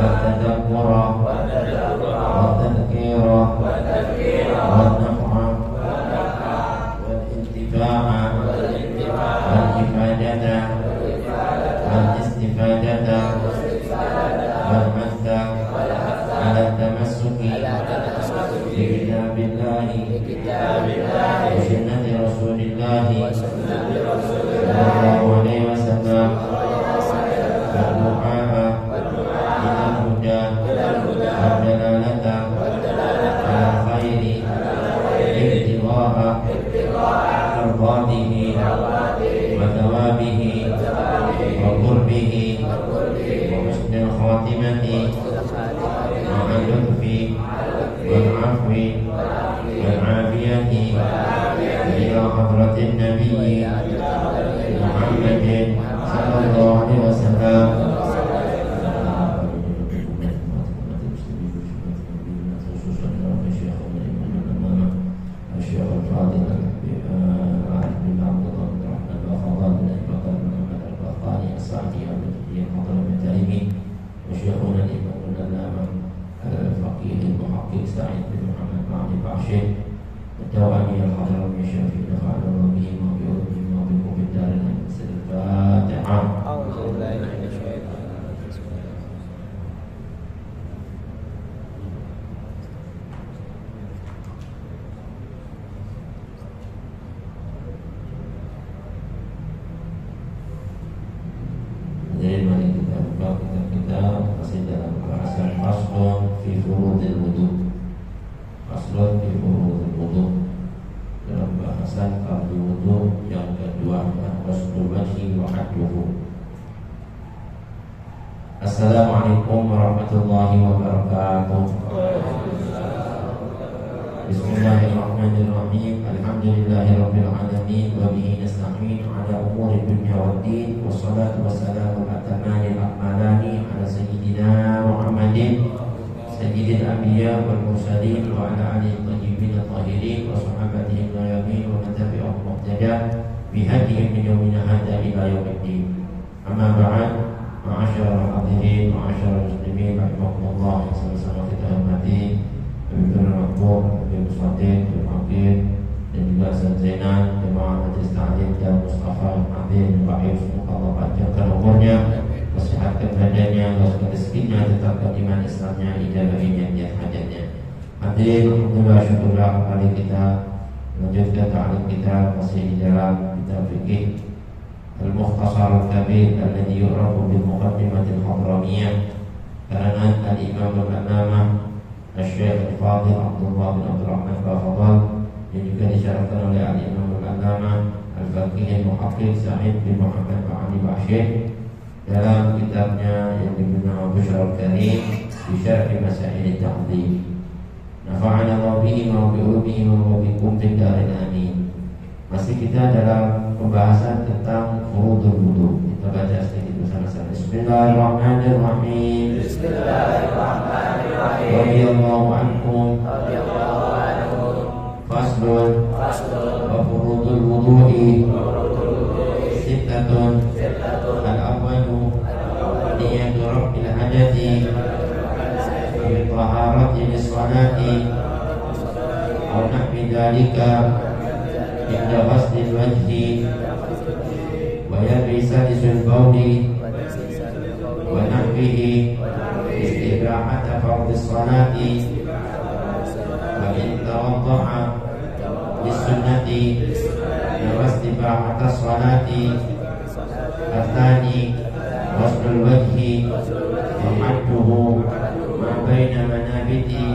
والتدبر والتذكير والنفع والانتفاع والإفادة والاستفادة والحث على التمسك بكتاب الله وسنة رسول الله صلى الله عليه وسلم والدعاء إلى الهدى والدلالة على الخير ابتغاء مرضاته وثوابه وقربه وحسن الخاتمة مع اللطف والعفو والعافية إلى حضرة النبي محمد صلى الله عليه وسلم. Jadi mari kita buka kitab kita masih dalam bahasan faslun fi furudil wudu. Faslun fi furudil wudu, dalam bahasan fardu wudu yang kedua, faslul wajhi wa hadduhu. Assalamualaikum warahmatullahi wabarakatuh. Bismillahirrahmanirrahim. Alhamdulillahirabbil alamin wa bihi nasta'in ala umuri dunya waddin. Wassalatu wassalamu atamani al-akmalani ala sayyidina Muhammadin sayyidil anbiya wal mursalin wa ala alihi thayyibin at-tahirin wa sahabatihi al-yamin wa man tabi'ahum muqtada bi hadihim min yawmina hadha ila yaumiddin. Amma ba'd, ma'asyiral hadirin, ma'asyiral muslimin rahimakumullah, yang sama-sama kita hormati Habibur Rahman, Habib Muswadin, Habib Akid, dan juga Ustaz Zainal, Jemaah Majlis Ta'lim dan Mustafa Adil Baik. Semoga Allah panjangkan umurnya, kesehatan badannya, luaskan rezekinya, tetapkan iman Islamnya, ijabahnya, niat hajatnya. Hadirin, alhamdulillah, syukurlah kembali kita melanjutkan ta'lim kita masih di dalam kitab fikih Al-Mukhtasar Al-Kabir alladhi yu'rafu bil Muqaddimatil Hadramiyah karangan Al-Imam Al-Allamah Al-Syekh Al-Fadhil Abdullah bin Abdul Rahman Al-Fadhil, yang juga disyarahkan oleh Al-Imam Al-Allamah Al-Faqih Al-Muhaqqiq Sa'id bin Muhammad Al-Ali Bashir dalam kitabnya yang dibernama Bushrul Karim bi Syarhi Masail Ta'dhim. Nafa'ana Allah bihi wa bi'ulumihi wa bikum fid darin amin. Masih kita dalam pembahasan tentang furudul wudu. Kita baca sedikit bersama-sama. Bismillahirrahmanirrahim. Bismillahirrahmanirrahim. Radhiyallahu ankum. Faslun wa furudul wudu'i sittatun. Al-awwalu niyatu rabbil hadathi bi taharati lis-salati aw nahwi dhalika inda ghaslil wajhi wa yabisa lis-bawli wa nahwihi istibahata fardhi salati wa in tawadda'a lis-sunnati wa istibahata salati athani ghaslul wajhi wa hadduhu ma baina manabiti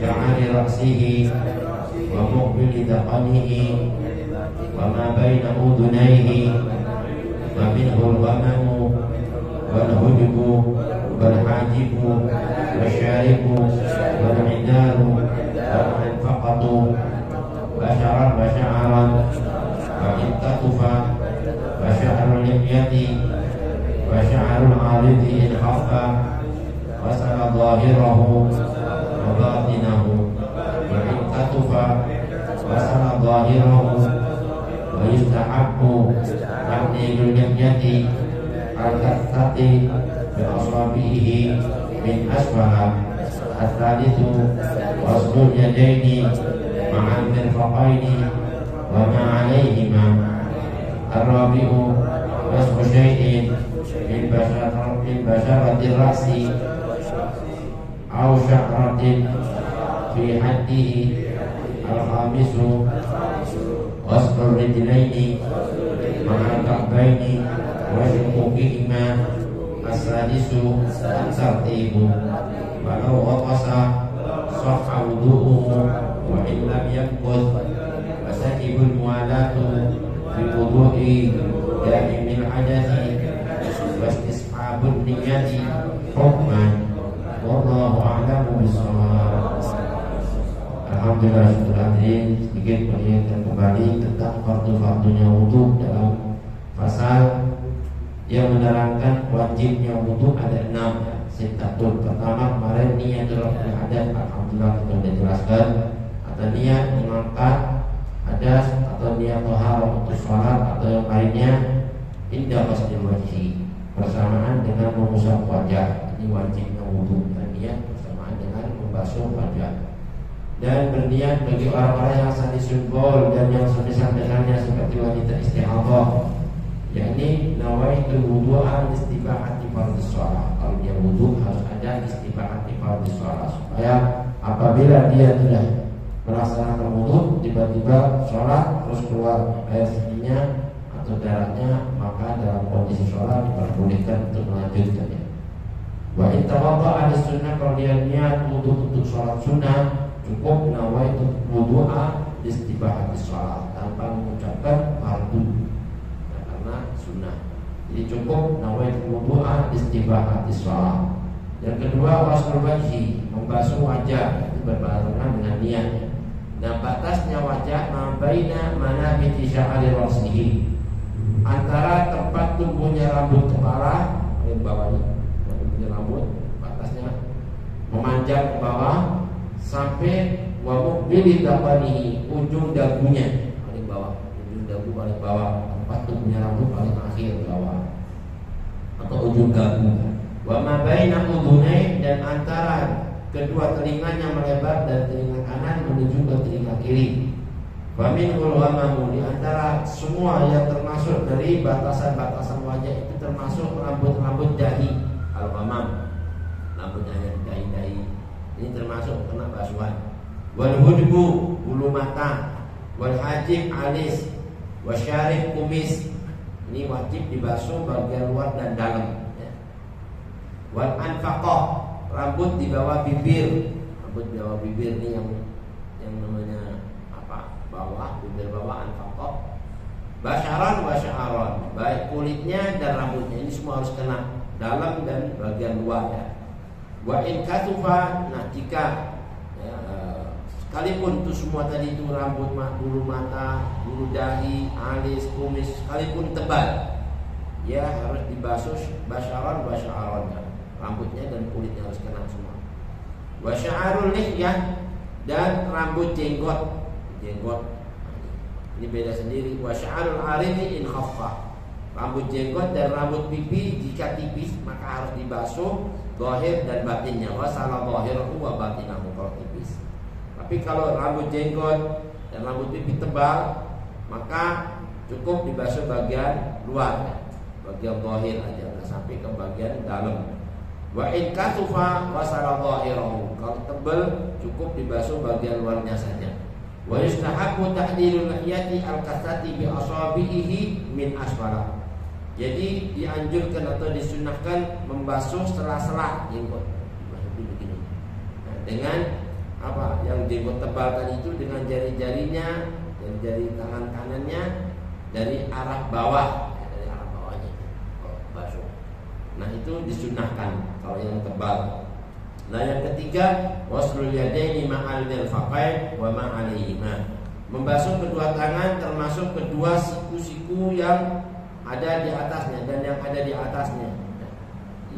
sha'ari ra'sihi wa muqbili daqanihi wa ma baina udunayhi wa minhu al-ghamamu wal hujbu wal hajibu wal syaribu wal hidaru wal anfaqatu wa sya'ran wa sya'ran wa intatufa wa sya'rul lihyati wa sya'rul alidhi in hafa wa sala zahirahu wa batinahu wa intatufa wa sala zahirahu wa yustahabbu ta'dilul lihyati al-kathati بأصابعه من أسفل. الثالث غسل اليدين مع المرفقين وما عليهما. الرابع غسل شيء من بشرة الرأس أو شعرة في حده. الخامس غسل الرجلين مع الكعبين وشقوقهما. السادس الترتيب. ولو غطس صح وضوءه وإن لم ينقض. وتجب الموالاة في وضوء دائم الحدث واستصحاب النية حكما. والله أعلم بالصواب. Alhamdulillah, saudara hadirin, sedikit mengingatkan kembali tentang fardu-fardunya wudu dalam pasal yang menerangkan wajibnya wudu ada 6 sitatul. Pertama kemarin niatul hadas, alhamdulillah kita sudah jelaskan, atau niat mengangkat hadas atau niat taharah untuk sholat atau yang lainnya indah qasdil wajhi, bersamaan dengan mengusap wajah. Ini wajibnya wudu dan niat bersamaan dengan membasuh wajah. Dan berniat bagi orang-orang yang sangat disumpul dan yang semisal dengannya seperti wanita istihadah, yakni nawaitul wudu'a istibahati fardhu shalah. Kalau dia wudu harus ada istibahati fardhu shalah, supaya apabila dia sudah melaksanakan wudu tiba-tiba sholat terus keluar air seninya atau darahnya, maka dalam kondisi sholat diperbolehkan untuk melanjutkannya. Wa in tawadda'a ada sunnah, kalau dia niat wudu untuk sholat sunnah cukup nawaitu wudu'a istibahati shalah tanpa mengucapkan fardu, karena sunnah. Jadi cukup nawaitu wudu'a istibahati shalah. Yang kedua waslul wajhi, membasuh wajah, itu berbarengan dengan niat. Nah, batasnya wajah mabaina manabiti sya'ari rasihi, antara tempat tumbuhnya rambut kepala yang bawahnya, tumbuhnya rambut, batasnya memanjang ke bawah sampai wa muqbili daqanihi, ujung dagunya paling bawah, ujung dagu paling bawah, tempat tumbuhnya rambut paling akhir bawah atau ujung dagu. Wa ma baina udhunai, dan antara kedua telinganya melebar dari telinga kanan menuju ke telinga kiri. Wa minhul wamamu, di antara semua yang termasuk dari batasan-batasan wajah itu termasuk rambut-rambut dahi. Al-wamam, rambutnya dahi-dahi, ini termasuk kena basuhan. Wal hudbu, bulu mata. Wal hajib alis. Wasyarib kumis, ini wajib dibasuh bagian luar dan dalam ya. Wal anfaqah, rambut di bawah bibir. Rambut di bawah bibir ini yang namanya apa? Bawah, bibir bawah, anfaqah. Basyaran wa sya'aran, baik kulitnya dan rambutnya, ini semua harus kena dalam dan bagian luar ya. Wa in katufa, nah jika ya, sekalipun itu semua tadi itu rambut, bulu mata, bulu dahi, alis, kumis, sekalipun tebal, ya harus dibasuh basyaran wa sya'aran, rambutnya dan kulitnya harus kena semua. Wa sya'arul lihyah, dan rambut jenggot, ini beda sendiri. Wa sya'arul arifi in khaffa, rambut jenggot dan rambut pipi jika tipis maka harus dibasuh zahir dan batinnya. Wa salah zahirahu wa batinahu, kalau tipis. Tapi kalau rambut jenggot dan rambut pipi tebal maka cukup dibasuh bagian luar ya, bagian zahir aja, nggak sampai ke bagian dalam. Wa in kasufa wa salah zahirahu, kalau tebal cukup dibasuh bagian luarnya saja. Wa yustahabbu tahdilul lihyati al-kasati bi asabihi min asfala, jadi dianjurkan atau disunnahkan membasuh sela-sela jenggot. Begini. Nah, dengan apa? Yang jenggot tebal tadi itu dengan jari-jarinya dan jari tangan kanannya dari arah bawah, ya, dari arah bawahnya basuh. Nah, itu disunnahkan kalau yang tebal. Nah, yang ketiga waslul yadaini ma'al mirfaqain wa ma'alaihima, membasuh kedua tangan termasuk kedua siku-siku yang ada di atasnya dan yang ada di atasnya,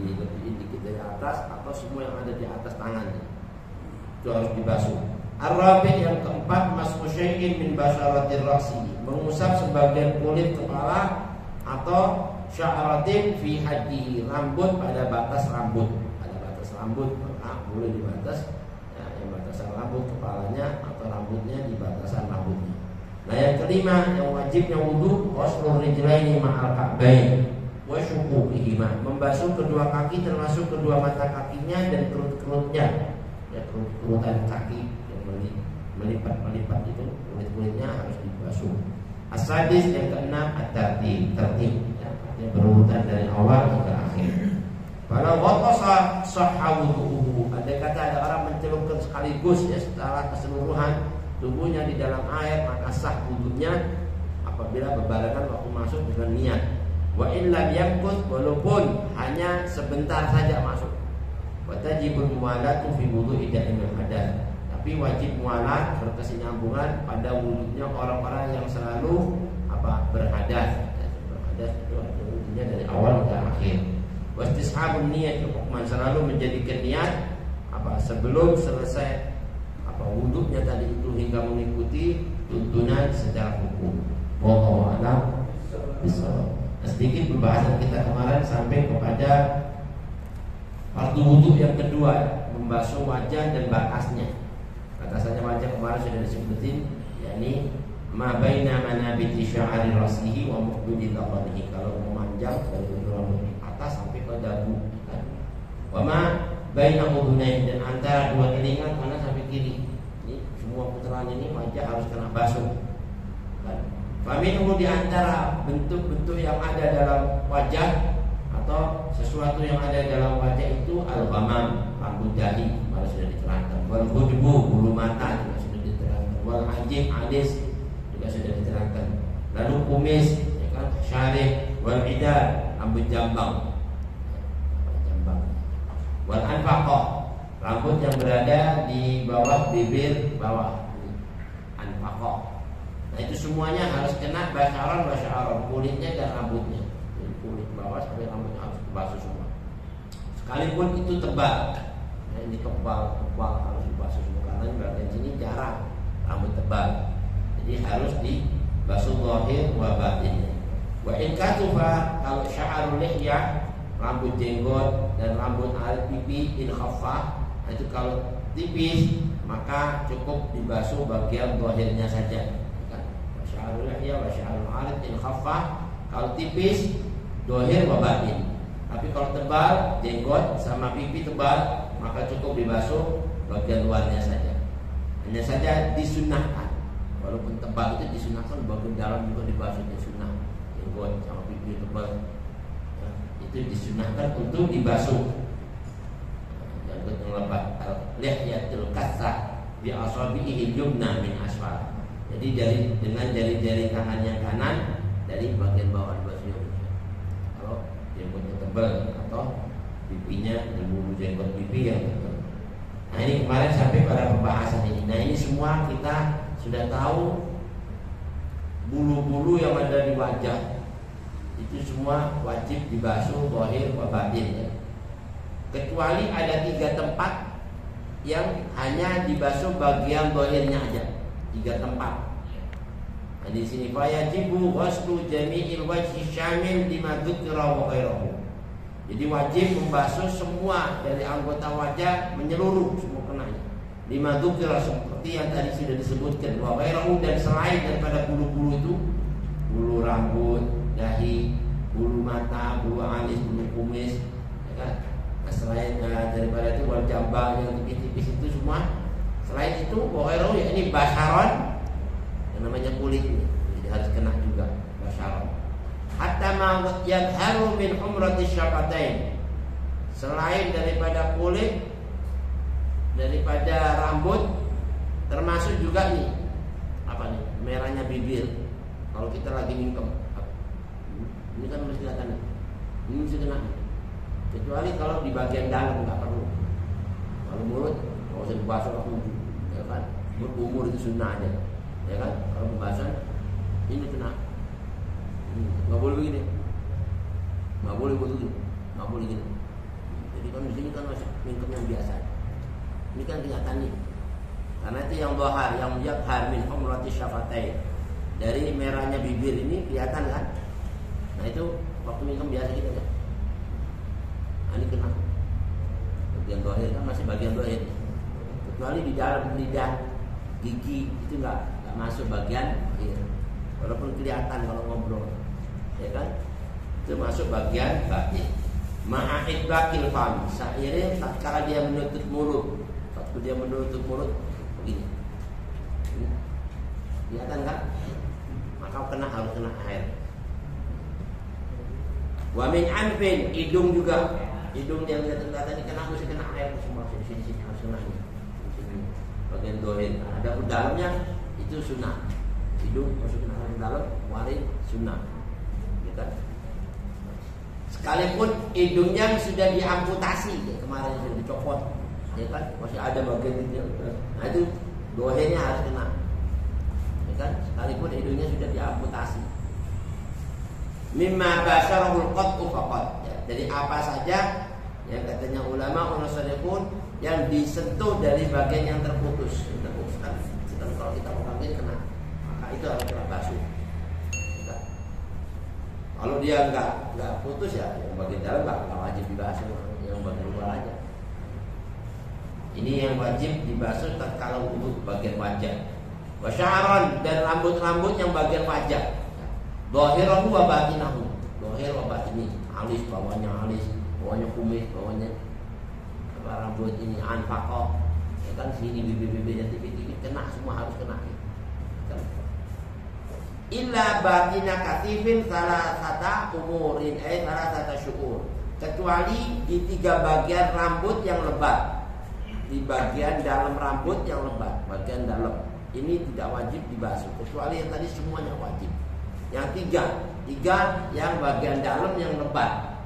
lebih dikit dari atas atau semua yang ada di atas tangannya itu harus dibasuh. Ar-rabi', yang keempat mashu syai'in min basyaratir ra'si, mengusap sebagian kulit kepala atau sya'ratin fi haddihi, rambut pada batas rambut. Pada batas rambut boleh di batas ya, yang batasan rambut kepalanya atau rambutnya di batasan rambutnya. Nah yang kelima yang wajibnya wudu, ghuslur rijlaini ma'al ka'bain wa syuquqihima, membasuh kedua kaki termasuk kedua mata kakinya dan kerut-kerutnya. Ya kerut-kerutan kaki yang melipat itu kulit-kulitnya harus dibasuh. As-sadis yang keenam at-tartib, tertib ya, berurutan dari awal hingga akhir. Kalau waqasa sahha wudu'uhu, andai kata ada orang mencelupkan sekaligus ya secara keseluruhan tubuhnya di dalam air, maka sah wudunya apabila berbarengan waktu masuk dengan niat. Wa in lam yamkut, walaupun hanya sebentar saja masuk. Wa tajibul muwalatu fi wudu'i da'imil hadath, tapi wajib mualat berkesinambungan pada wudunya orang-orang yang selalu berhadas. Berhadas itu ada wudunya dari awal hingga akhir. Wastishabun niat, hukman selalu menjadikan niat sebelum selesai wudunya tadi itu hingga mengikuti tuntunan secara hukum. Wallahu a'lam bishawab. Sedikit pembahasan kita kemarin sampai kepada fardu wudu yang kedua, membasuh wajah dan bakasnya. Batasannya wajah kemarin sudah disebutin, yakni ma baina manabiti sya'ari rasihi wa muqbidi dhaqanihi, kalau memanjang dari ujung rambut atas sampai ke dagu kan. Wa ma baina udhunain, dan antara dua telinga kanan sampai kiri. Ini semua putaran ini wajah harus kena basuh kan. Faminhu, di antara bentuk-bentuk yang ada dalam wajah atau sesuatu yang ada dalam wajah itu al-ghamam, rambut dahi, harus sudah diterangkan. Wal hudbu, bulu mata juga sudah diterangkan. Wal hajib, alis juga sudah diterangkan. Lalu kumis, ya kan, syarih. Wal idar, rambut jambang. Wal anfaqah, rambut yang berada di bawah bibir bawah, anfaqah. Nah itu semuanya harus kena basyaron, kulitnya dan rambutnya. Jadi kulit bawah sampai rambutnya harus dibasuh semua. Sekalipun itu tebal, nah, ini tebal harus dibasuh semua, karena di bagian sini jarang rambut tebal. Jadi harus dibasuh zahir wa batinnya. Wa in katufa, kalau sya'arul lihyah, rambut jenggot dan rambut alit pipi in khaffah, itu kalau tipis maka cukup dibasuh bagian zahirnya saja. Sya'arul lihyah wa sya'arul alit in khaffah, kalau tipis zahir wa batin. Tapi kalau tebal, jenggot sama pipi tebal, maka cukup dibasuh bagian luarnya saja. Hanya saja disunnahkan, walaupun tebal itu disunnahkan, bagian dalam juga dibasuh, disunnah. Jenggot sama pipi tebal ya, itu disunnahkan untuk dibasuh. Jenggot yang lebat, al-lihyatul katsah bi asabihi yumna min asfal. Jadi dengan jari-jari tangan yang kanan dari bagian bawah dibasuh. Kalau jenggotnya tebal atau pipinya dan bulu jenggot pipi yang tebal. Nah ini kemarin sampai pada pembahasan ini. Nah ini semua kita sudah tahu, bulu-bulu yang ada di wajah itu semua wajib dibasuh zahir wa batin ya. Kecuali ada 3 tempat yang hanya dibasuh bagian zahirnya aja. 3 tempat. Nah di sini fayajibu ghuslu jami'il wajhi syamil lima dzukira wa ghairahu. Jadi wajib membasuh semua dari anggota wajah, menyeluruh semua kenanya. Lima dzukira, seperti yang tadi sudah disebutkan, wa ghairahu, dan selain daripada bulu-bulu itu, bulu rambut, dahi, bulu mata, bulu alis, bulu kumis, ya kan? Nah, selain daripada itu wal jambal yang tipis-tipis itu semua. Selain itu wahairu, ya ini basharon, yang namanya kulit ini, jadi harus kena juga basharon. Hatta ma yadharu min humrati syafatain, selain daripada kulit, daripada rambut, termasuk juga nih apa nih, merahnya bibir. Kalau kita lagi mingkem, ini kan mesti kelihatan, ini mesti kena. Kecuali kalau di bagian dalam nggak perlu. Kalau mulut nggak usah dibasuh langsung, ya kan? Berumur itu sunnah aja, ya kan? Kalau pembahasan ini kena, nggak boleh begini, nggak boleh begitu, nggak boleh gini. Jadi kan di sini kan masih mingkem yang biasa. Ini kan kelihatan nih, karena itu yang dohar, yang yakhar min humrati syafatain, dari merahnya bibir ini kelihatan kan? Nah itu waktu minum biasa gitu kan. Nah, ini kena bagian dohir kan masih bagian dohir, kecuali di dalam lidah gigi itu nggak masuk bagian dohir, walaupun kelihatan kalau ngobrol, ya kan, itu masuk bagian batin. Ma'id bakil fam, seiring tatkala dia menutup mulut, waktu dia menutup mulut begini, kelihatan kan? Maka harus kena air. Wa min anfin, hidung juga, hidung yang kelihatan ini kena mesti kena air semua, sini harus kena ini. Sini bagian dohir. Ada pun dalamnya itu sunnah. Hidung masukin air dalam, warin sunnah. Ya kan? Sekalipun hidungnya sudah diamputasi, ya, kemarin sudah dicopot, ya kan, masih ada bagian itu. Nah itu dohirnya harus kena, ya kan, sekalipun hidungnya sudah diamputasi. Mimma basyarahul qat'u faqat, ya, jadi apa saja yang katanya ulama unasadikun yang disentuh dari bagian yang terputus, kan kalau kita memanggil kena, maka itu harus kena basuh. Kalau dia nggak putus ya, yang bagian dalam nggak wajib dibasuh, yang bagian luar aja. Ini yang wajib dibasuh kalau untuk bagian wajah. Wasya'ron, dan rambut-rambut yang bagian wajah. Dhahirahu wa batinahu. Dhahir wa batini, alis bawahnya alis, bawahnya kumis, bawahnya rambut ini anfaqah. Ya kan sini bibir-bibirnya tipis-tipis kena, semua harus kena. Illa batina katifin salah sata umurin, salah sata syukur, kecuali di 3 bagian rambut yang lebat. Di bagian dalam rambut yang lebat, bagian dalam ini tidak wajib dibasuh, kecuali yang tadi semuanya wajib. Yang 3 yang bagian dalam yang lebat,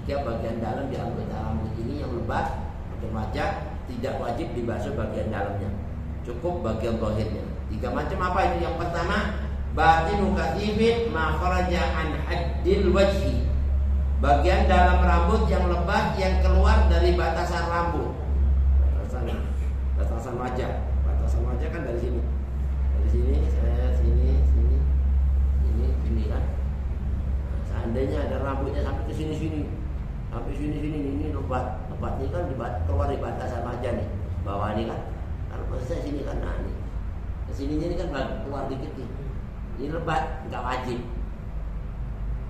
3 bagian dalam di anggota rambut ini yang lebat, bagian wajah tidak wajib dibasuh bagian dalamnya, cukup bagian zahirnya. 3 macam apa itu? Yang pertama, batinu katifin ma kharaja an haddil wajhi, bagian dalam rambut yang lebat yang keluar dari batasan rambut, batasan wajah. Batasan wajah kan dari sini, sini kan. Nah, seandainya ada rambutnya sampai ke sini, ini lebatnya kan keluar di batasan wajah nih, bawah ini kan. Kalau selesai sini kan, nah ini kesininya ini kan keluar dikit nih. Ini lebat, nggak wajib.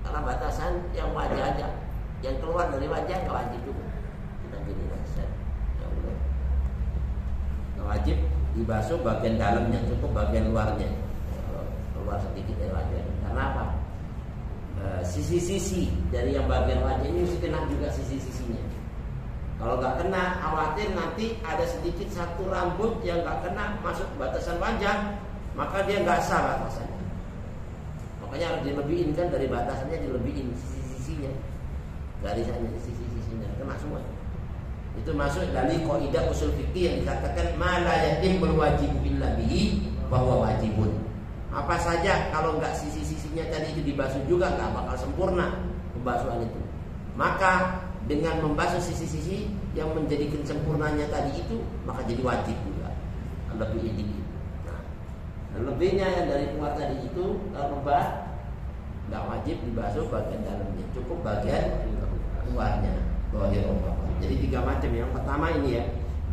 Karena batasan yang wajah aja, yang keluar dari wajah nggak wajib juga. Kita gini rasa, ya udah. Nggak wajib dibasuh bagian dalamnya, cukup bagian luarnya. Kalau keluar sedikit dari wajah. Karena apa? Sisi-sisi dari yang bagian wajah ini mesti kena juga sisi-sisinya. Kalau nggak kena, khawatir nanti ada sedikit satu rambut yang nggak kena masuk batasan wajah, maka dia nggak sah batasannya. Makanya harus dilebihin kan, dari batasannya dilebihin sisi-sisinya, garisannya sisi-sisinya kena semua. Itu masuk dari kaidah usul fikih yang dikatakan ma la yatimul wajibu illa bihi bahwa wajibun. Apa saja kalau nggak sisi-sisinya tadi itu dibasuh juga nggak bakal sempurna pembasuhan itu. Maka dengan membasuh sisi-sisi yang menjadikan sempurnanya tadi itu, maka jadi wajib juga. Lebih dikit. Nah, lebihnya yang dari keluar tadi itu rubah, nggak wajib dibasuh bagian dalamnya, cukup bagian luarnya. Jadi 3 macam. Yang pertama ini ya,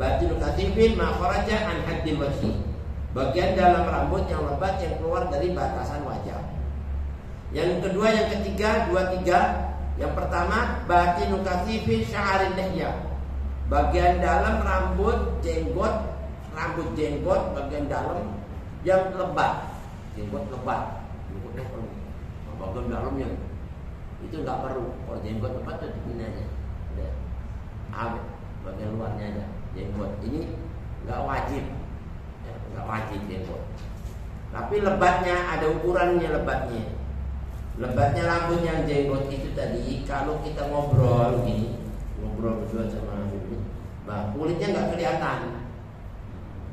batinul katifin ma kharaja an haddil wajhi, bagian dalam rambut yang lebat yang keluar dari batasan wajah. Yang kedua, yang ketiga, 2-3. Yang pertama, batinu katifin sya'arin lihya, bagian dalam rambut jenggot bagian dalam yang lebat, jenggot lebat, jenggotnya perlu. Bagian dalamnya itu nggak perlu. Kalau jenggot lebat itu begini aja, bagian luarnya aja jenggot. Ini nggak wajib, ya, nggak wajib jenggot. Tapi lebatnya ada ukurannya, lebatnya rambut yang jenggot itu tadi. Kalau kita ngobrol berdua sama ini, bah, kulitnya nggak kelihatan.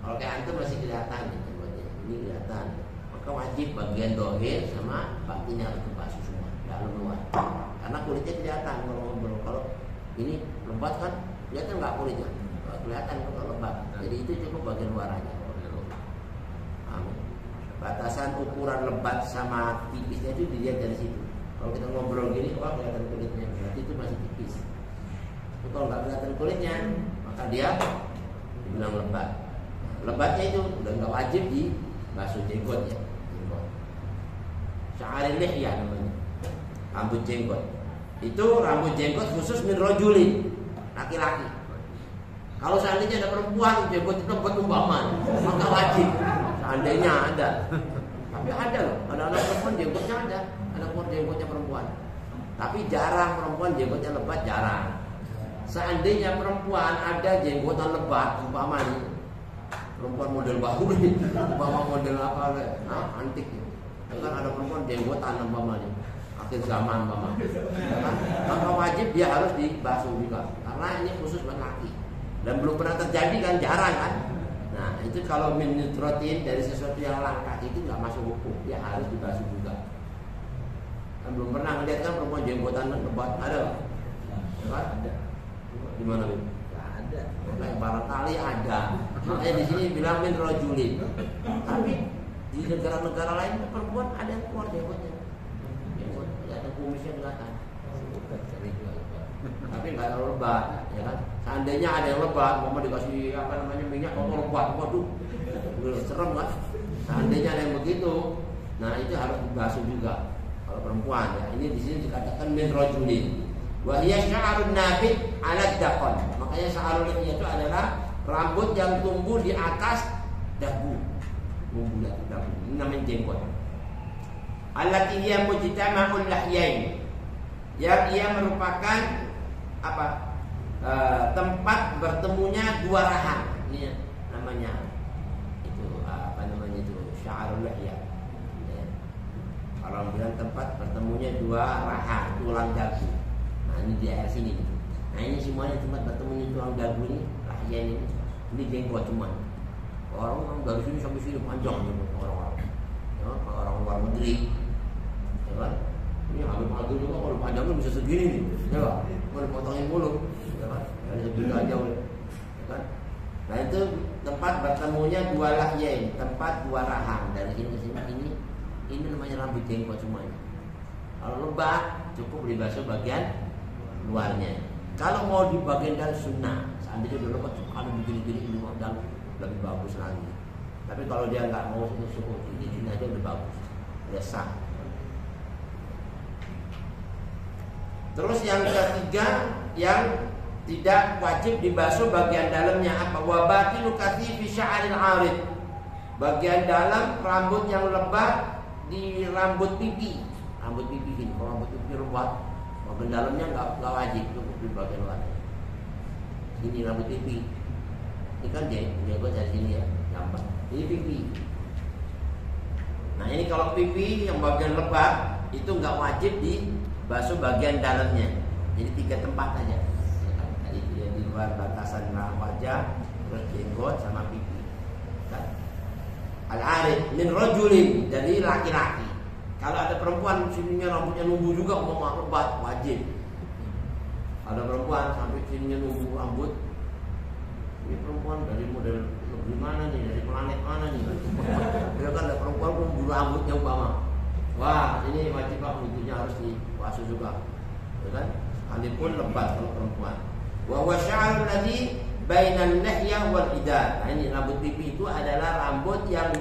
Kalau kayak antum masih kelihatan jenggotnya, ini kelihatan. Maka wajib bagian dohir sama batinnya harus dibasuh semua, dalam luar. Karena kulitnya kelihatan kalau ngobrol. Kalau ini lebat kan kelihatan nggak kulitnya? Nggak kelihatan kalau lebat. Jadi itu cukup bagian luar aja. Batasan ukuran lebat sama tipisnya itu dilihat dari situ. Kalau kita ngobrol gini, wah kelihatan kulitnya, berarti itu masih tipis. Kalau nggak kelihatan kulitnya, maka dia dibilang lebat. Lebatnya itu udah nggak wajib dibasuh jenggotnya. Sya'aril lihya namanya, rambut jenggot. Itu rambut jenggot khusus min rajulin, laki-laki. Kalau seandainya ada perempuan jenggot itu buat umpama, maka wajib. Seandainya ada, tapi ada loh, ada anak perempuan jenggotnya ada keluar jenggotnya perempuan. Tapi jarang perempuan jenggotnya lebat, jarang. Seandainya perempuan ada jenggotan lebat, umpama nih, perempuan model baru nih, umpama model apa, antik. Kan ada perempuan jenggotan umpama nih, akhir zaman umpama. Maka wajib dia harus dibasuh juga, karena ini khusus buat laki. Dan belum pernah terjadi kan, jarang kan. Nah itu kalau minutrotin dari sesuatu yang langka itu nggak masuk hukum, dia harus dibasuh juga. Kan belum pernah ngeliat kan perempuan jenggotan lebat, ada? Kan? Ada. Di mana nih? Nggak ada. Kayak barangkali ada. Makanya di sini bilang min rajulin. Tapi di negara-negara lain perempuan ada yang keluar jenggotnya. Jenggot, ada kumisnya kelihatan. Tapi nggak terlalu lebat, ya kan? Seandainya ada yang lebat, mau dikasih apa namanya minyak kotor lebat, waduh, serem kan? Seandainya ada yang begitu, nah itu harus dibasuh juga kalau perempuan. Ya, ini di sini dikatakan min rajulin. Wa hiya sya'arun nabit 'ala daqon. Makanya sya'arul lihya itu adalah rambut yang tumbuh di atas dagu, membulat dagu. Ini namanya jenggot. Allati hiya mujtama'ul lahyain. Yang ia merupakan apa? Tempat bertemunya dua rahang. Ini namanya itu apa namanya itu sya'arul lihya. Ya. Kalau bilang tempat bertemunya dua rahang, tulang dagu. Nah ini di air sini. Nah ini semuanya tempat bertemunya tulang dagu ini, lahya ini jenggot cuma. Orang dari sini sampai sini panjang orang-orang. Ya, orang luar negeri. Ya kan? Ini habis pagi juga kalau panjangnya bisa segini nih, ya kan? Mau dipotongin mulu, ya kan? Dari segini aja udah, ya kan? Nah itu tempat bertemunya dua lahyain, tempat dua rahang dari sini ke sini. Ini namanya rambut jenggot semuanya. Kalau lebat cukup dibasuh bagian luarnya. Kalau mau di bagian dalam sunnah, seandainya udah lebat, kalau begini-gini di dalam lebih bagus lagi. Tapi kalau dia nggak mau cukup ini aja udah bagus, udah sah. Terus yang ketiga yang tidak wajib dibasuh bagian dalamnya apa? Wabatilu katifi sya'aril 'arid. Bagian dalam rambut yang lebat di rambut pipi. Rambut pipi gini, kalau rambut pipi lebat, bagian dalamnya enggak wajib, cukup di bagian luarnya. Ini rambut pipi. Ini kan jenggot dari sini ya, gampang. Ini pipi. Nah, ini kalau pipi yang bagian lebat itu enggak wajib dibasuh bagian dalamnya. Jadi 3 tempat aja. Tadi di luar batasan wajah, terus jenggot sama pipi. Kan? Al-arid min rajulin, jadi laki-laki. Kalau ada perempuan sininya rambutnya numbuh juga mau lebat, wajib. Ada perempuan sampai sininya numbuh rambut. Ini perempuan dari model negeri mana nih, dari planet mana nih? Dia kan ada perempuan numbuh rambutnya umpama. Wah, ini wajib pak, rambutnya harus dibasuh juga. Ya kan? Sekalipun lebat kalau perempuan. Wa huwa sya'rul ladzi bainal lihyah wal idar. Nah, ini rambut pipi itu adalah rambut yang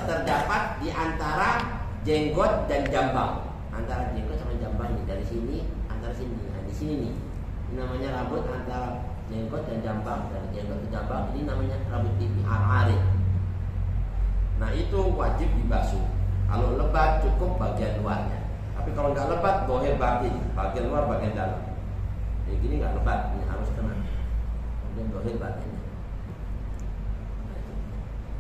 terdapat di antara jenggot dan jambang. Antara jenggot sama jambang ini, dari sini antara sini. Nah, di sini nih. Ini namanya rambut antara jenggot dan jambang. Dari jenggot ke jambang ini namanya rambut pipi, al-arid. Nah, itu wajib dibasuh. Kalau lebat cukup bagian luarnya. Tapi kalau nggak lebat, dohir batin, bagian luar, bagian dalam. Jadi gini nggak lebat, ini harus kena. Kemudian dohir batin.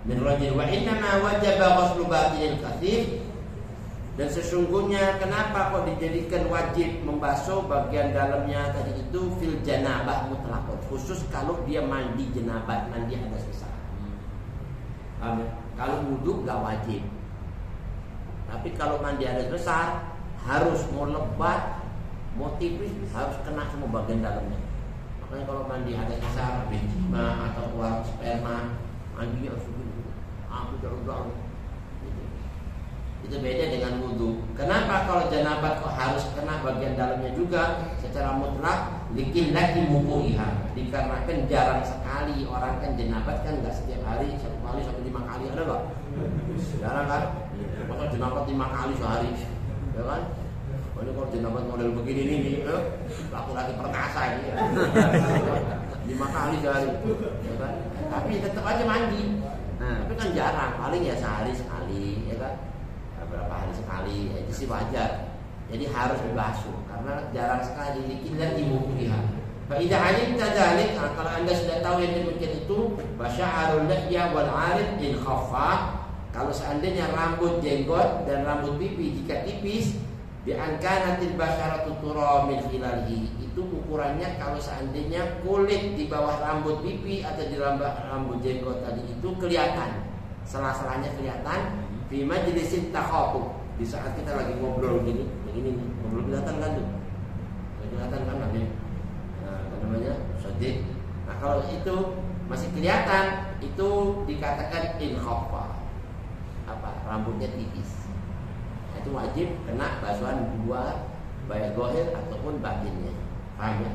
Min rajul wa innama wajaba ghuslu batinil kathif. Dan sesungguhnya kenapa kok dijadikan wajib membasuh bagian dalamnya tadi itu fil janabah mutlaqan, khusus kalau dia mandi janabah, mandi hadas besar. Kalau wudhu nggak wajib. Tapi kalau mandi hadas besar harus, mau lebat, mau tipis harus kena semua bagian dalamnya. Makanya kalau mandi hadas besar, benjima atau keluar sperma, mandinya harus begini. Aku dalam gitu. Itu beda dengan wudu. Kenapa kalau janabat kok harus kena bagian dalamnya juga secara mutlak? Likin lagi mukuiha. Dikarenakan jarang sekali orang kan janabat kan nggak setiap hari, 1 kali sampai 5 kali, ada nggak? Jarang kan? Masa janabat 5 kali sehari, ya kan? Ini kalau janabat model begini nih, laki-laki perkasa ini, 5 kali sehari, ya kan? Tapi tetap aja mandi. Tapi kan jarang, paling ya sehari sekali, ya kan? Beberapa hari sekali, ya itu sih wajar. Jadi harus dibasuh karena jarang sekali dikilat di mukuliha. Faidah alim tadalik, kalau anda sudah tahu yang demikian itu, basya'arul lihya wal 'arid in khaffa. Kalau seandainya rambut jenggot dan rambut pipi jika tipis, bi ankanatil basyaratu tura min khilalihi. Itu ukurannya kalau seandainya kulit di bawah rambut pipi atau di rambut jenggot tadi itu kelihatan, sela-selanya kelihatan. Fi majlisin takhatub, di saat kita lagi ngobrol gini, begini ngobrol kelihatan kan tuh, kelihatan kan namanya, apa namanya, sodik. Nah kalau itu masih kelihatan, itu dikatakan in khaffa, apa rambutnya tipis. Nah, itu wajib kena basuhan dua, baik zahir ataupun batinnya. Paham ya?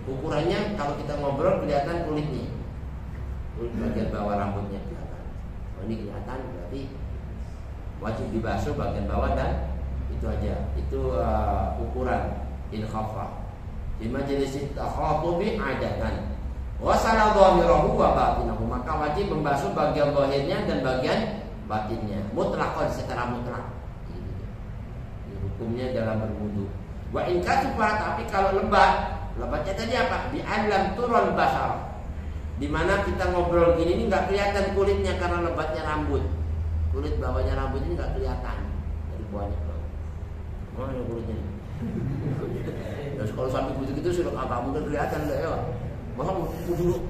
Ukurannya kalau kita ngobrol kelihatan kulitnya, kulit bagian bawah rambutnya kelihatan. Oh, ini kelihatan berarti wajib dibasuh bagian bawah dan itu aja. Itu ukuran in khaffa. Di majlis takhatubi adatan. Wa sala dhahirahu wa batinahu, maka wajib membasuh bagian zahirnya dan bagian batinnya mutlaqan, secara mutlak. Ini hukumnya dalam berwudu. Wa in katufa, tapi kalau lebatnya tadi apa? Bi alam turul basar. Di mana kita ngobrol gini ini enggak kelihatan kulitnya karena lebatnya rambut. Kulit bawahnya rambut ini nggak kelihatan dari bawahnya. Mana kulitnya? Terus kalau sampai begitu sudah agak mungkin kelihatan nggak ya? Masa dulu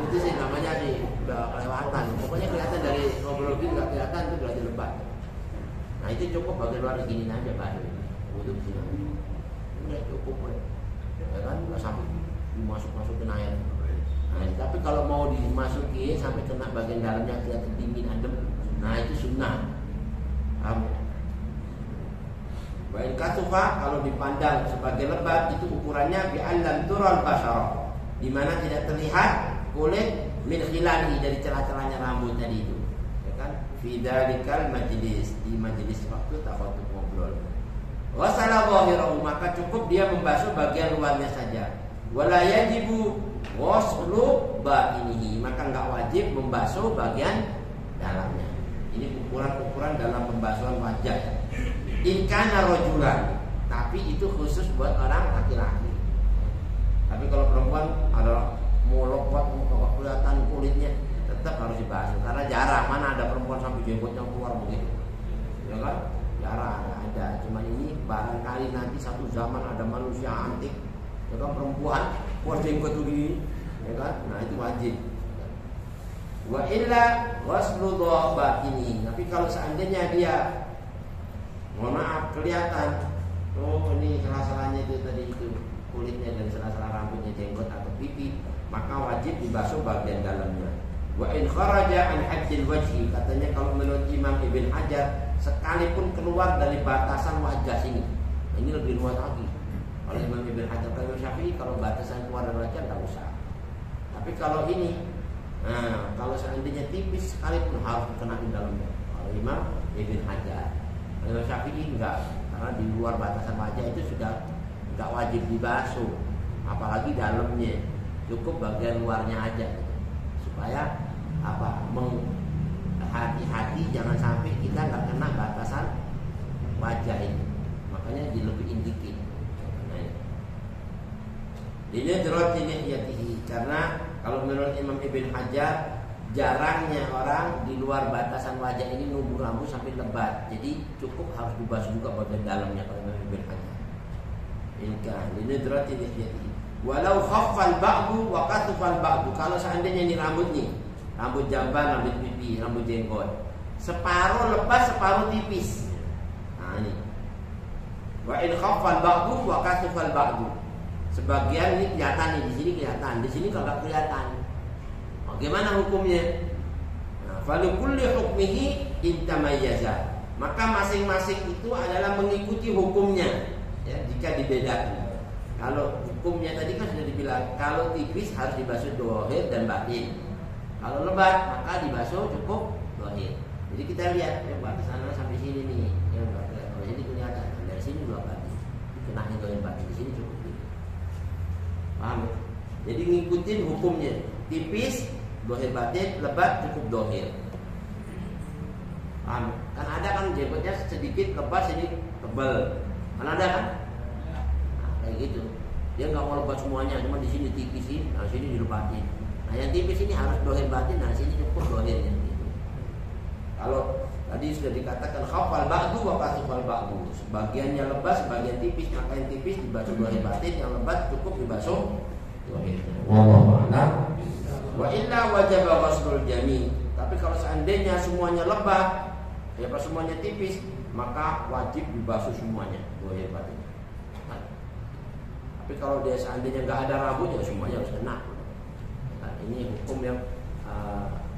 itu sih namanya udah kelewatan. Pokoknya kelihatan dari ngobrol gini nggak kelihatan itu berarti lebat. Nah itu cukup bagian luar gini aja baru wudhu sini. Ini cukup ya kan, nggak sampai masukin air. Nah, tapi kalau mau dimasuki sampai kena bagian dalamnya kelihatan dingin adem, nah itu sunnah. Baik katufa kalau dipandang sebagai lebat itu ukurannya bi alam tural basyara, di mana tidak terlihat kulit min khilali dari celah-celahnya rambut tadi itu, ya kan? Fi dalikal majlis, di majlis waktu takhatub ngobrol. Wa sala dhahirahu, maka cukup dia membasuh bagian luarnya saja. Wala yajibu waslu batinihi, maka enggak wajib membasuh bagian dalamnya. Ini ukuran-ukuran dalam pembasuhan wajah. In kana rajulan, tapi itu khusus buat orang laki-laki. Tapi kalau perempuan ada molokot, kelihatan kulitnya, tetap harus dibasuh karena jarang mana ada perempuan sampai jenggotnya keluar begitu. Ya kan? Jarang ada. Cuma ini barangkali nanti satu zaman ada manusia antik, ya kan, perempuan keluar jenggot begini, ya kan? Nah itu wajib. Wa illa waslu batini. Tapi kalau seandainya dia, mohon maaf, kelihatan, oh ini salah-salahnya itu tadi itu kulitnya dan salah-salah rambutnya, jenggot atau pipi, maka wajib dibasuh bagian dalamnya. Wa in kharaja an haddil wajhi, katanya kalau menurut Imam Ibn Hajar, sekalipun keluar dari batasan wajah sini, ini lebih luas lagi. Kalau Imam Ibn Hajar, kalau Syafi'i kalau batasan keluar dari wajah tak usah. Tapi kalau ini, nah kalau seandainya tipis sekalipun harus kena di dalamnya. Kalau Imam Ibn Hajar, kalau Syafi'i enggak, karena di luar batasan wajah itu sudah enggak wajib dibasuh, apalagi dalamnya, cukup bagian luarnya aja, supaya apa? Hati-hati jangan sampai kita enggak kena batasan wajah ini, makanya dilebihin dikit. Ini derot ini karena kalau menurut Imam Ibn Hajar, jarangnya orang di luar batasan wajah ini numbuh rambut sampai lebat, jadi cukup harus dibasuh juga bagian dalamnya kalau Imam Ibn Hajar. Ini derot ini walau khaffal ba'du wa katufal ba'du, kalau seandainya ini rambut nih, rambut jamban, rambut pipi, rambut jenggot, separuh lepas, separuh tipis. Nah ini. Wa in khaffal ba'du wa katufal ba'du. Sebagian ini kelihatan nih, di sini kelihatan, di sini kagak kelihatan. Bagaimana hukumnya? Nah, falukulli hukmihi intamayyaza. Maka masing-masing itu adalah mengikuti hukumnya. Ya, jika dibedakan. Kalau hukumnya tadi kan sudah dibilang, kalau tipis harus dibasuh dohir dan batin. Kalau lebat maka dibasuh cukup dohir. Jadi kita lihat ya batasan sampai sini nih, ya kalau ini kelihatan dari sini dua batin. Kenanya dohir batin di sini cukup. Paham? Jadi ngikutin hukumnya. Tipis dohir batin, lebat cukup dohir. Paham? Kan ada kan jenggotnya sedikit lebat, sedikit tebal. Kan ada kan? Nah, kayak gitu. Dia nggak mau lebat semuanya, cuma di sini tipisin, nah sini dilebatin. Nah yang tipis ini harus dohir batin, nah sini cukup dohirnya. Gitu. Kalau tadi sudah dikatakan khafal ba'du wa kasufal ba'du, sebagiannya lebat, sebagian tipis, maka yang tipis dibasuh dohir batin, yang lebat cukup dibasuh dohirnya. Wallahu a'lam. Wa illa wajaba ghuslul jami'. Tapi kalau seandainya semuanya lebat, ya pas semuanya tipis, maka wajib dibasuh semuanya dohir batin. Tapi kalau dia seandainya nggak ada rambut, ya semuanya harus kena. Nah, ini hukum yang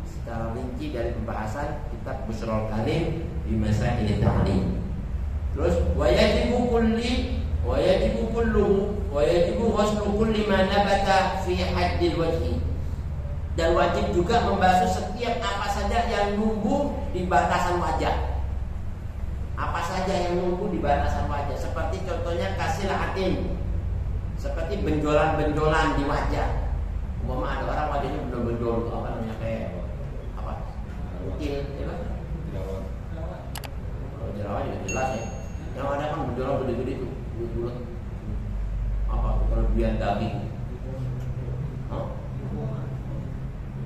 secara rinci dari pembahasan kitab Busrul Karim di Masail Ta'lim. Terus wajibu ghuslu kulli ma nabata fi haddil wajhi. Dan wajib juga membasuh setiap apa saja yang numbuh di batasan wajah. Apa saja yang numbuh di batasan wajah, seperti contohnya kasil atin, seperti benjolan-benjolan di wajah. Umpama ada orang wajahnya benjol-benjol, apa namanya kayak apa? Ukil, ya kan? Kalau jerawat juga jelas ya. Yang ada kan benjolan gede-gede tuh, bulat-bulat. Apa? Kelebihan daging.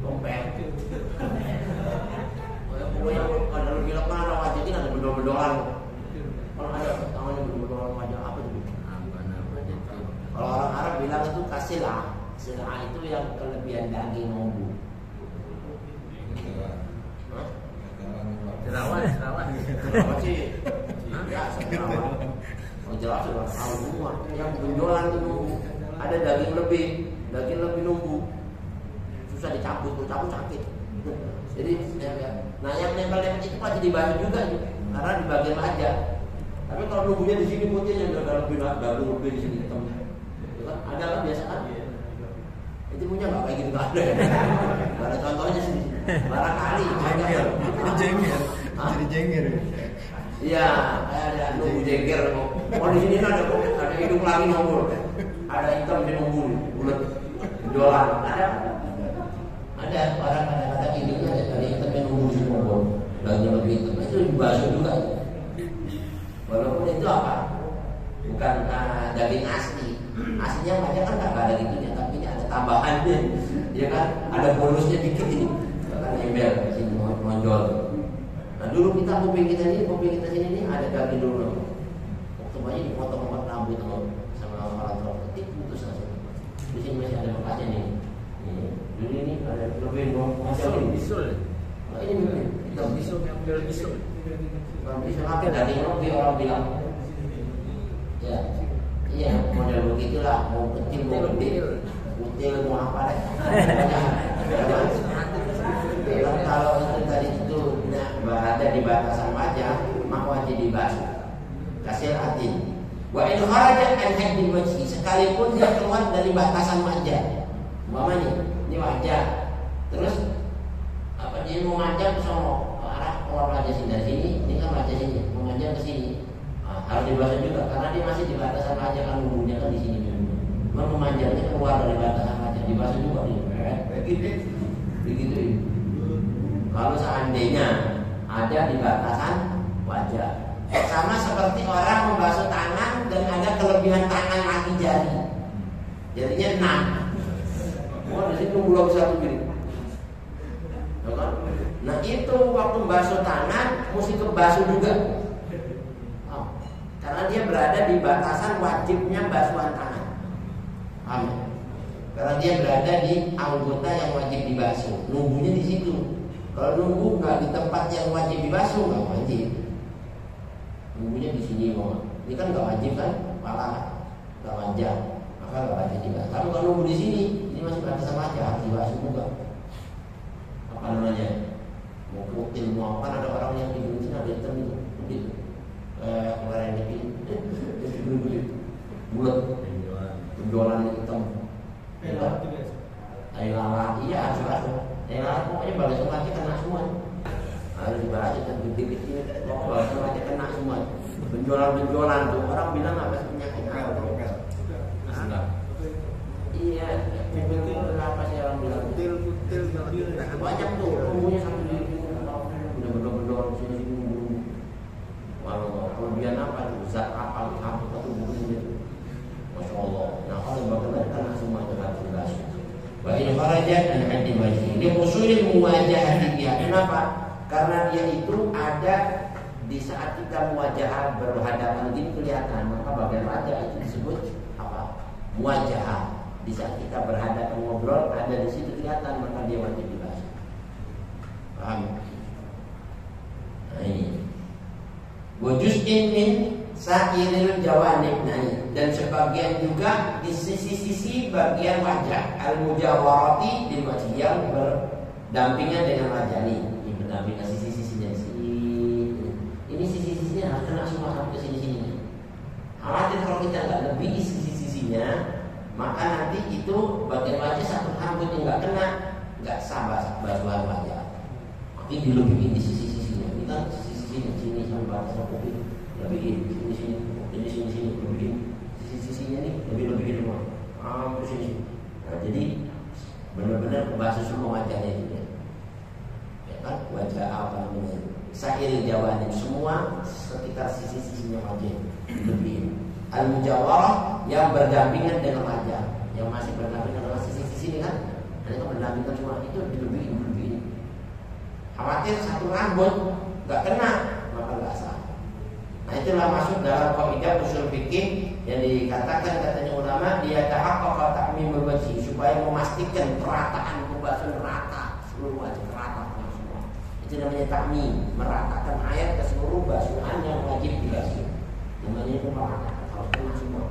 Lompeng. Pokoknya ada lebih lepas ada wajah ini ada benjol-benjolan. Kalau ada tangannya benjol-benjolan wajah apa tuh? Kalau orang Arab bilang itu kasilah. Kasilah itu yang kelebihan daging numbuh. Jerawat sih. Enggak, jerawat. Kalau jerawat sudah tahu semua. Yang benjolan itu numbuh. Ada daging lebih numbuh. Susah dicabut, tuh cabut sakit. Jadi, nah yang nempel-nempel itu pasti dibasuh juga, karena di bagian wajah. Tapi kalau numbuhnya di sini putihnya udah lebih di sini hitam. Ada kan biasa kan? Itu punya nggak kayak gitu, nggak ada. Nggak ada contohnya sih. Barangkali. Jadi jengger. Iya, kayak ada nunggu jengger. Oh di sini ada hidung lagi nunggu. Ada hitam di nunggu, bulat, jualan. Ada orang kadang-kadang hidungnya ada hitam di nunggu di nunggu. Lagi lebih hitam. Itu dibasuh juga. Walaupun itu apa? Bukan daging asli. Aslinya wajah kan nggak ada gitunya, tapi ini ada tambahannya, ya kan? Ada bonusnya dikit ini, kan embel, sini menonjol. Nah dulu kita kuping kita sini ini ada daging dulu. Semuanya dipotong rambut sama orang tua, ketik putus langsung. Di sini masih ada bekasnya nih. Dulu ini ada lebih bisul. Nah ini kita bisul yang bisul. Kalau bisul apa daging lebih orang bilang, ya. Iya, model begitulah, mau kecil, mau gede, kutil, mau apa deh. Kalau itu tadi itu berada di batasan wajah, maka wajib dibasuh. Kasih hati. Wa in kharaja an haddil wajhi, sekalipun dia keluar dari batasan wajah. Umpama nih, ini wajah. Terus apa dia mau manjat ke sono, arah keluar wajah sini dari sini, ini kan wajah sini, mau manjat ke sini. Harus dibasuh juga karena dia masih di batasan wajah kan numbuhnya kan di sini. Memanjatnya keluar dari batasan wajah, dibasuh juga nih. Begitu. Kalau seandainya ada di batasan wajah, sama seperti orang membasuh tangan dan ada kelebihan tangan kaki jari, jadinya 6. Oh di situ belum satu gini. Nah itu waktu membasuh tangan mesti kebasuh juga. Karena dia berada di batasan wajibnya basuhan tangan. Amin. Karena dia berada di anggota yang wajib dibasuh. Numbuhnya di situ. Kalau numbuh nggak di tempat yang wajib dibasuh nggak wajib. Numbuhnya di sini mau. Ini kan nggak wajib kan? Kepala nggak wajib, maka nggak wajib dibasuh. Tapi kalau numbuh di sini, ini masih batasan wajah harus dibasuh juga. Apa namanya? Mau kutil, mau apa? Ada orang yang di sini ada hitam itu. gitu. Kemarin ini bulat penjualan hitam. Ayo lalat, iya suka. Ayo lalat pokoknya bagian aja kena semua. Harus dibahas dan gede-gede. Bagian aja kena semua. Penjualan tuh orang bilang apa penyakit apa? Iya, betul apa sih orang bilang? Kutil banyak tuh, umumnya sampai di bener-bener sini. Walau kemudian apa itu zat apa satu buku itu, masya Allah. Nah kalau bagaimana karena semua dengan jelas. Bagi farajat dan hati wajib. Ini usulil muwajahah dia. Kenapa? Karena dia itu ada di saat kita muwajahah berhadapan ini kelihatan, maka bagian wajah itu disebut apa? Muwajahah. Di saat kita berhadapan ngobrol ada di situ kelihatan, maka dia wajib dibahas. Paham? Nah ini. Wujudin min sa'iril jawanib, dan sebagian juga di sisi-sisi bagian wajah al-mujawarati di wajah yang berdampingan dengan wajah ini berdampingan sisi-sisinya ini sisi-sisinya harus kena semua sampai ke sini-sini. Khawatir kalau kita nggak lebih sisi-sisinya, maka nanti itu bagian wajah satu rambut yang nggak kena, nggak sah basuhan wajah. Tapi dilebihin di sisi-sisinya, kita sini sampai batas kuping lebihin, sini lebihin, sisi-sisinya nih lebih-lebihin semua, ke sini. Nah jadi benar-benar basuh semua wajahnya itu ya kan, wajah apa namanya, sa'iril jawanib, semua sekitar sisi-sisinya wajah lebihin. Al-mujawarah yang berdampingan dengan wajah, yang masih berdampingan dengan sisi-sisi ini kan, dan itu berdampingan semua itu dilebihin. Khawatir satu rambut nggak kena, maka nggak sah. Nah itulah masuk dalam kaidah usul fikih yang dikatakan katanya ulama, dia tahaqqaqa ta'mimul wajhi, supaya memastikan perataan pembahasan rata seluruh wajah, rata semua. Itu namanya ta'mim, meratakan air ke seluruh basuhan yang wajib dibasuh. Namanya itu meratakan, harus kena semua.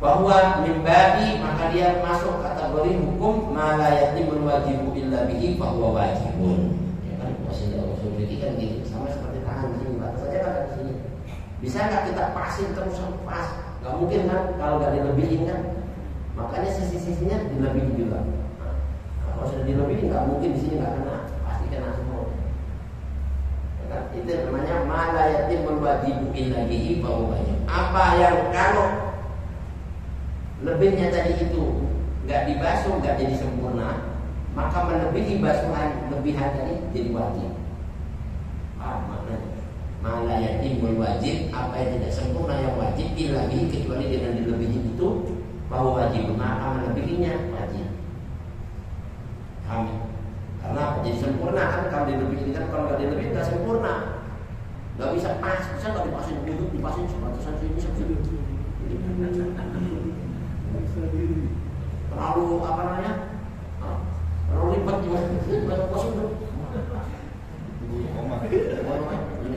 Bahwa mimbabi, maka dia masuk kategori hukum ma la yatimul wajibu illa bihi fa huwa wajibun. Usul fikih kan gitu, sama seperti tangan di sini, batas saja kan di sini. Bisa nggak kita pasin terus pas? Nggak mungkin kan, kalau nggak dilebihin kan. Makanya sisi-sisinya dilebihin juga. Nah, kalau sudah dilebihin nggak mungkin di sini nggak kena, pasti kena semua. Ya kan? Itu namanya ma la yatimul wajibu illa bihi fa huwa wajib. Apa yang kalau lebihnya tadi itu nggak dibasuh, nggak jadi sempurna, maka melebihi basuhan lebihan tadi jadi wajib. Maknanya malah yatimul wajib, apa yang tidak sempurna yang wajib ilahi, kecuali dengan dilebihi itu bahwa wajib, maka melebihinya wajib. Amin. Karena jadi sempurna kan, kalau dilebihi kan, kalau nggak dilebihi nggak sempurna, nggak bisa pas, bisa nggak dipasin duduk, dipasin sebatasan sini. Terlalu apa namanya? Terlalu lipat juga, banyak kosong tuh.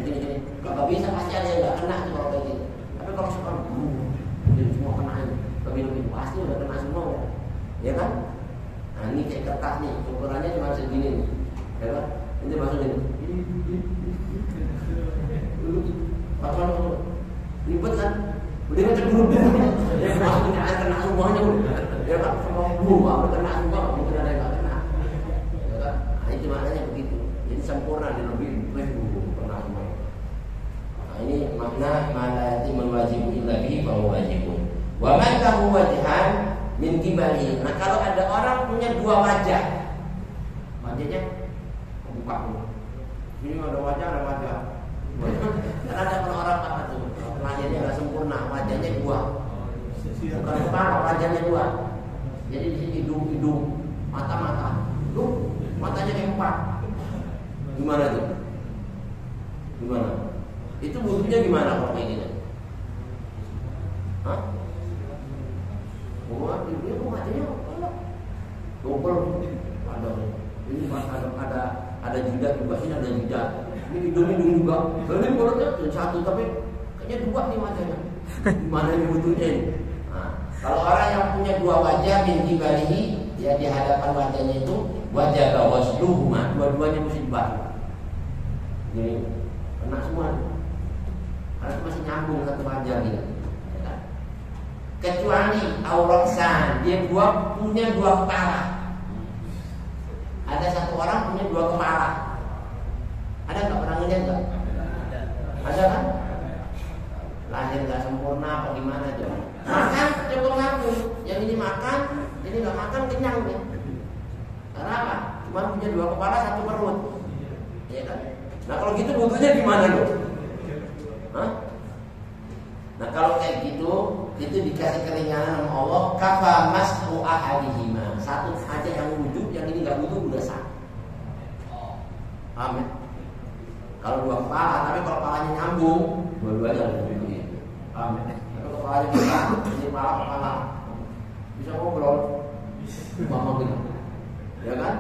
Gini. Kalau bisa pasti ada yang nggak kena tuh kalau kayak gitu. Tapi kalau sekarang, jadi semua kena, lebih pasti udah kena semua, ya kan? Nah ini kayak kertas nih, ukurannya cuma segini nih, ya kan? Ini masukin, lipat kan? Udah terburu-buru, ya masukin air kena semuanya, ya kan? Semua udah kena semua, mungkin ada yang nggak kena, ya kan? Nah itu maknanya begitu. Jadi sempurna dilebihin, pernah semua. Nah ini makna malati menwajibu illa bihi bahwa wajibun. Wa man lahu wajhan min qibali. Nah kalau ada orang punya dua wajah, wajahnya buka dulu. Ini ada wajah. Karena ada orang apa tuh? Wajahnya nggak sempurna, wajahnya dua. Bukan kepala, wajahnya dua. Jadi di sini hidung, mata. Tuh matanya empat. Gimana tuh? Gimana? Itu wudhunya gimana kalau kayak gini? Hah? Oh, dia matanya double. Ini ada jidat juga, ini ada jidat. Ini hidung juga. Ini mulutnya satu tapi kayaknya dua nih wajahnya. Gimana ini wudhunya ini? Nah, kalau orang yang punya dua wajah min qibalihi, ya di hadapan wajahnya itu wajah wasluhuma, dua-duanya mesti dibasuh. Ini kena semua. Karena masih nyambung satu panjang dia. Ya kan? Kecuali aurasan, dia punya dua kepala. Ada satu orang punya dua kepala. Ada nggak pernah ngeliat nggak? Ada kan? Lahir nggak sempurna apa gimana aja. Makan cukup satu, yang ini makan, ini nggak makan kenyang nih. Karena apa? Cuma punya dua kepala satu perut. Ya kan? Nah kalau gitu butuhnya gimana loh? Hah? Nah kalau kayak gitu, itu dikasih keringanan sama Allah. Kafa mas'u ahadihima. Satu aja yang wudhu, yang ini nggak wudhu udah sah. Paham ya? Kalau dua kepala, tapi kalau kepalanya nyambung, dua-duanya ada wudhu. Paham ya? Kalau kepalanya buka, ini kepala bisa ngobrol, ngomong gitu, ya kan?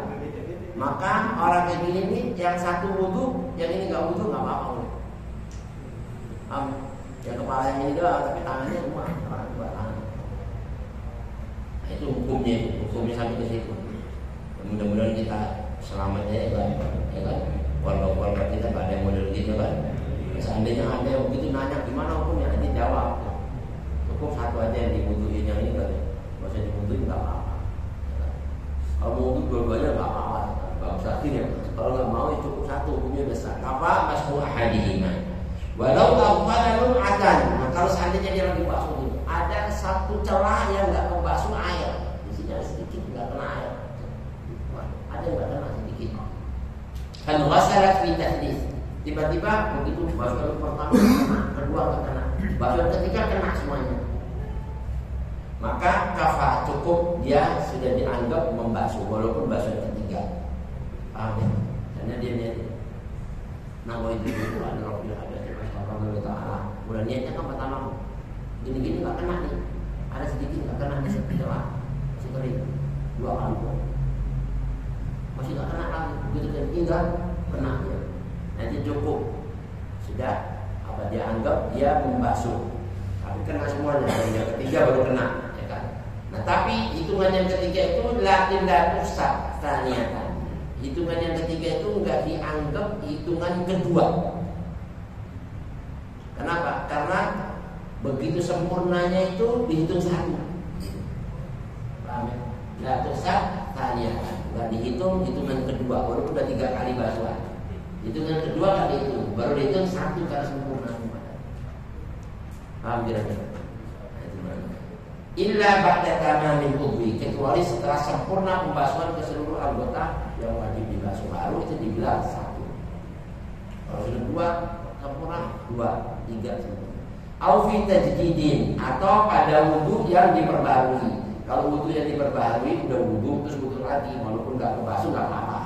Maka orang kayak gini nih, yang satu wudhu, yang ini nggak wudhu nggak apa-apa. Paham? Yang kepala yang ini doang, tapi tangannya semua orang dua tangan. Nah, itu hukumnya sampai ke situ. Mudah-mudahan kita selamat ya kan? Keluarga kita nggak ada yang model gitu kan? Seandainya ada yang begitu nanya gimana hukumnya, nanti jawab. Cukup satu aja yang dibutuhin, yang ini kan? Kalau saya dibutuhin nggak apa-apa. Kalau mau wudhu dua-duanya nggak apa-apa. Nggak usah ya. Kalau nggak mau ya cukup satu, hukumnya besar. Apa? Mas'u ahadihima. Walau afadalun adan. Nah kalau seandainya dia lagi basuh ini, ada satu celah yang nggak membasuh air, di sini ada sedikit nggak kena air. Ada yang nggak kena sedikit. Kan wasalat fi tahdits. Tiba-tiba begitu basuh pertama kena, kedua nggak kena, basuh ketiga kena semuanya. Maka kafa cukup dia sudah dianggap membasuh walaupun basuh ketiga. Paham ya? Karena dia niat. Nama itu adalah Allah Ta'ala. Mulai niatnya kan pertama gini-gini nggak kena nih, ada sedikit nggak kena nih setelah masih kering dua kali masih nggak kena lagi, begitu kan tinggal kena ya. Nanti cukup sudah apa dia anggap dia membasuh, tapi kena semuanya. Yang ketiga baru kena, ya kan? Nah tapi hitungan yang ketiga itu latin usah taniatan. Hitungan yang ketiga itu nggak dianggap hitungan kedua. Kenapa? Karena begitu sempurnanya itu dihitung satu. Paham ya? Nggak tersah taniatan. Nggak dihitung hitungan kedua. Baru udah 3 kali basuhan. Hitungan kedua nggak dihitung. Baru dihitung satu karena sempurna. Paham kira-kira? Illa ba'da tamamil udwi, kecuali setelah sempurna pembasuhan ke seluruh anggota yang wajib dibasuh, baru itu dibilang satu. Kalau sudah 2 sempurna, 2, 3 sempurna. Au fi tajdidin, atau pada wudu yang diperbarui. Kalau wudu yang diperbarui udah wudu terus wudu lagi, walaupun nggak kebasuh nggak apa-apa.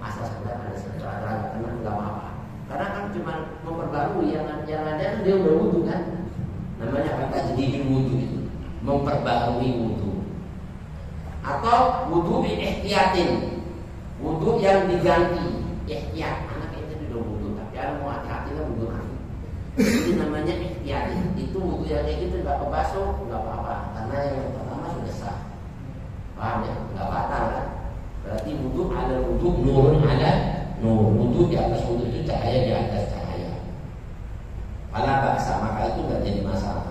Asal sekedar ada secara kena nggak apa-apa. Karena kan cuma memperbarui, yang ada kan dia udah wudu kan. Namanya apa? Tajdidul wudu itu, memperbarui wudu. Atau wudu bi ihtiyatin, wudu yang diganti ihtiyat. Anak itu udah wudu tapi ada mau hati-hati lah wudu lagi. Itu namanya ihtiyat. Itu wudu yang kayak gitu nggak kebasuh nggak apa-apa, karena yang pertama sudah sah. Paham ya? Nggak batal kan? Berarti wudu ada wudu, nurun ada nur. Wudu di atas wudu itu cahaya di atas cahaya. Fala ba'sa, maka itu nggak jadi masalah.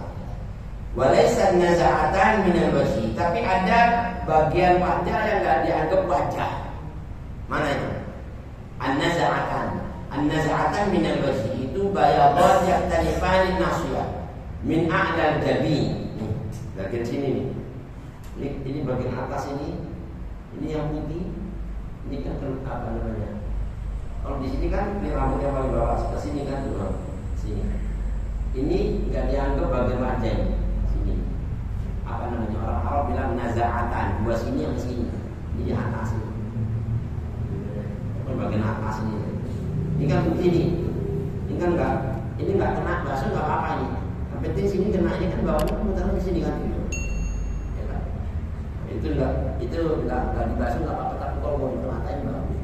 Walaysa naza'atan minal wajhi, tapi ada bagian wajah yang nggak dianggap wajah. Mana itu? An-naza'atan minal wajhi itu bayadat yaktanifani nasiyah min a'lal jabi. Bagian sini nih. Ini bagian atas ini yang putih. Ini kan apa namanya? Kalau di sini kan ini rambutnya paling bawah, ke sini kan sini. Ini nggak dianggap bagian wajah sini. Apa namanya? Orang Arab bilang naza'atan, dua sini yang sini. Ini di atas ini. Bagian atas ini. Ini kan begini. Ini kan nggak kena basuh nggak apa-apa ini. Yang penting sini kena, ini kan bawahnya muter di sini kan. Ya kan? Itu nggak dibasuh nggak apa-apa, tapi kalau mau dimatain bagus.